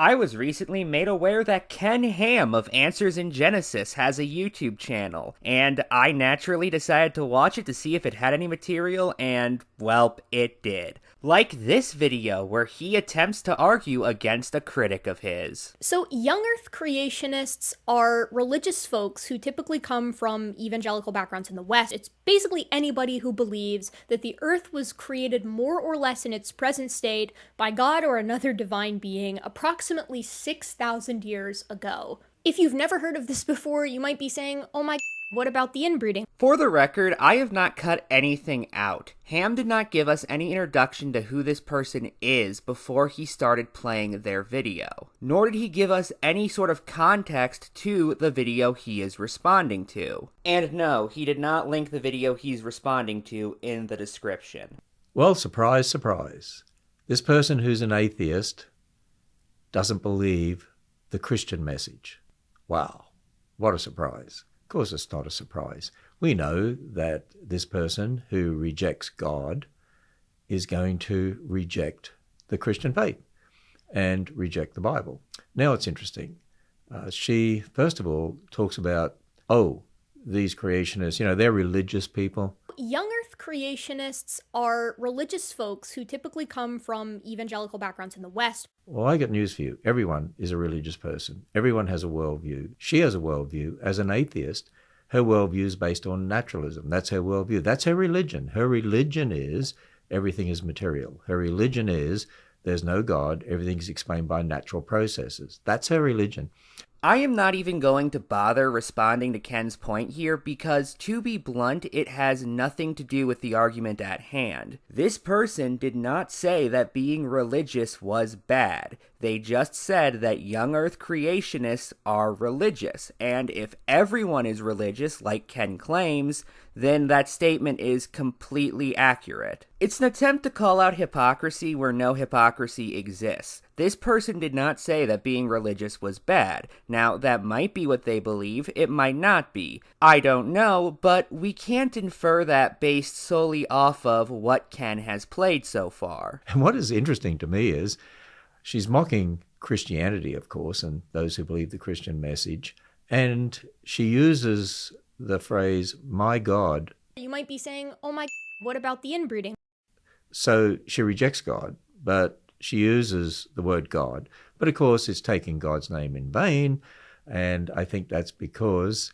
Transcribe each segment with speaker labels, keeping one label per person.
Speaker 1: I was recently made aware that Ken Ham of Answers in Genesis has a YouTube channel, and I naturally decided to watch it to see if it had any material, and, well, it did. Like this video where he attempts to argue against a critic of his.
Speaker 2: So, young Earth creationists are religious folks who typically come from evangelical backgrounds in the West. It's basically anybody who believes that the Earth was created more or less in its present state by God or another divine being approximately 6,000 years ago. If you've never heard of this before, you might be saying, oh my, what about the inbreeding?
Speaker 1: For the record, I have not cut anything out. Ham did not give us any introduction to who this person is before he started playing their video, nor did he give us any sort of context to the video he is responding to. And no, he did not link the video he's responding to in the description.
Speaker 3: Well, surprise, surprise. This person who's an atheist doesn't believe the Christian message. Wow, what a surprise. Of course, it's not a surprise. We know that this person who rejects God is going to reject the Christian faith and reject the Bible. Now it's interesting. She, first of all, talks about, these creationists, they're religious people.
Speaker 2: Young Earth creationists are religious folks who typically come from evangelical backgrounds in the West.
Speaker 3: Well, I got news for you. Everyone is a religious person. Everyone has a worldview. She has a worldview. As an atheist, her worldview is based on naturalism. That's her worldview. That's her religion. Her religion is everything is material. Her religion is there's no God. Everything's explained by natural processes. That's her religion.
Speaker 1: I am not even going to bother responding to Ken's point here because, to be blunt, it has nothing to do with the argument at hand. This person did not say that being religious was bad. They just said that young Earth creationists are religious, and if everyone is religious, like Ken claims, then that statement is completely accurate. It's an attempt to call out hypocrisy where no hypocrisy exists. This person did not say that being religious was bad. Now, that might be what they believe, it might not be. I don't know, but we can't infer that based solely off of what Ken has played so far.
Speaker 3: And what is interesting to me is she's mocking Christianity, of course, and those who believe the Christian message, and she uses the phrase, my God.
Speaker 2: You might be saying, oh my, what about the inbreeding?
Speaker 3: So she rejects God, but she uses the word God. But of course, it's taking God's name in vain, and I think that's because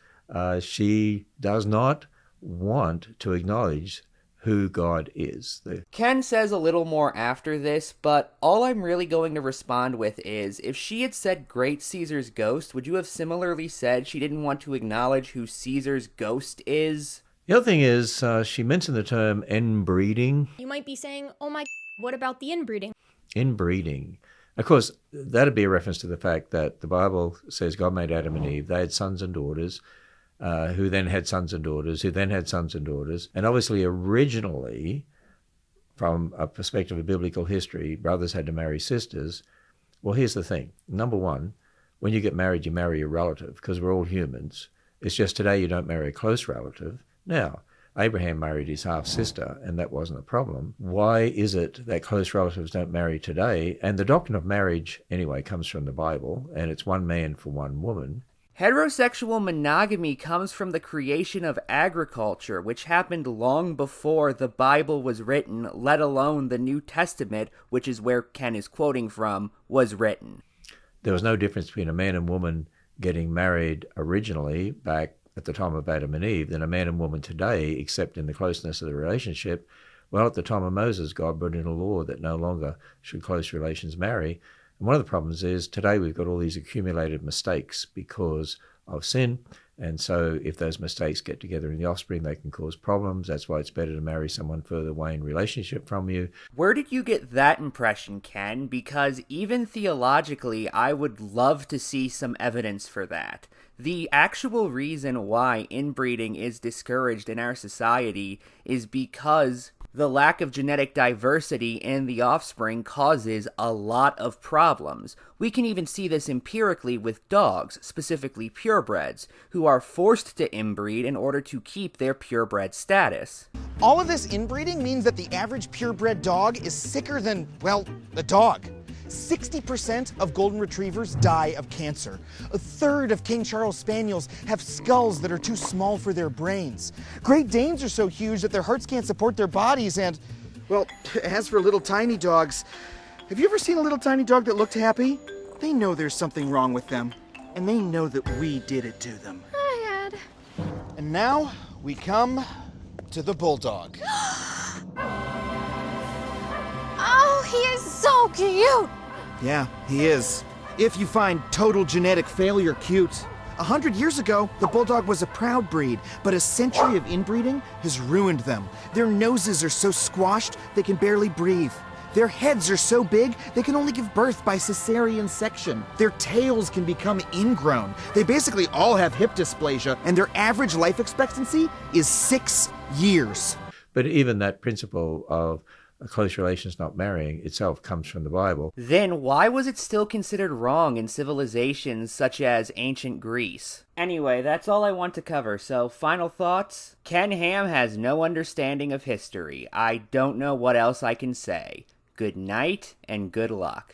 Speaker 3: she does not want to acknowledge who God is.
Speaker 1: Ken says a little more after this, but all I'm really going to respond with is, if she had said Great Caesar's ghost, would you have similarly said she didn't want to acknowledge who Caesar's ghost is?
Speaker 3: The other thing is, she mentioned the term inbreeding.
Speaker 2: You might be saying, oh my, what about the inbreeding?
Speaker 3: Inbreeding. Of course, that'd be a reference to the fact that the Bible says God made Adam and Eve. They had sons and daughters, who then had sons and daughters, who then had sons and daughters. And obviously, originally, from a perspective of biblical history, brothers had to marry sisters. Well, here's the thing. Number one, when you get married, you marry a relative, because we're all humans. It's just today you don't marry a close relative. Now, Abraham married his half-sister, and that wasn't a problem. Why is it that close relatives don't marry today? And the doctrine of marriage, anyway, comes from the Bible, and it's one man for one woman.
Speaker 1: Heterosexual monogamy comes from the creation of agriculture, which happened long before the Bible was written, let alone the New Testament, which is where Ken is quoting from, was written.
Speaker 3: There was no difference between a man and woman getting married originally back at the time of Adam and Eve than a man and woman today, except in the closeness of the relationship. Well, at the time of Moses, God brought in a law that no longer should close relations marry. And one of the problems is today we've got all these accumulated mistakes because of sin. And so if those mistakes get together in the offspring, they can cause problems. That's why it's better to marry someone further away in relationship from you.
Speaker 1: Where did you get that impression, Ken? Because even theologically, I would love to see some evidence for that. The actual reason why inbreeding is discouraged in our society is because the lack of genetic diversity in the offspring causes a lot of problems. We can even see this empirically with dogs, specifically purebreds, who are forced to inbreed in order to keep their purebred status.
Speaker 4: All of this inbreeding means that the average purebred dog is sicker than, well, a dog. 60% of golden retrievers die of cancer. A third of King Charles Spaniels have skulls that are too small for their brains. Great Danes are so huge that their hearts can't support their bodies, and, well, as for little tiny dogs, have you ever seen a little tiny dog that looked happy? They know there's something wrong with them, and they know that we did it to them.
Speaker 5: Hi, Ed.
Speaker 4: And now we come to the bulldog.
Speaker 5: Oh, he is so cute.
Speaker 4: Yeah, he is. If you find total genetic failure cute. 100 years ago, the bulldog was a proud breed, but a century of inbreeding has ruined them. Their noses are so squashed they can barely breathe. Their heads are so big they can only give birth by cesarean section. Their tails can become ingrown. They basically all have hip dysplasia, and their average life expectancy is 6 years.
Speaker 3: But even that principle of close relations not marrying itself comes from the Bible.
Speaker 1: Then why was it still considered wrong in civilizations such as ancient Greece? Anyway, that's all I want to cover, so final thoughts? Ken Ham has no understanding of history. I don't know what else I can say. Good night and good luck.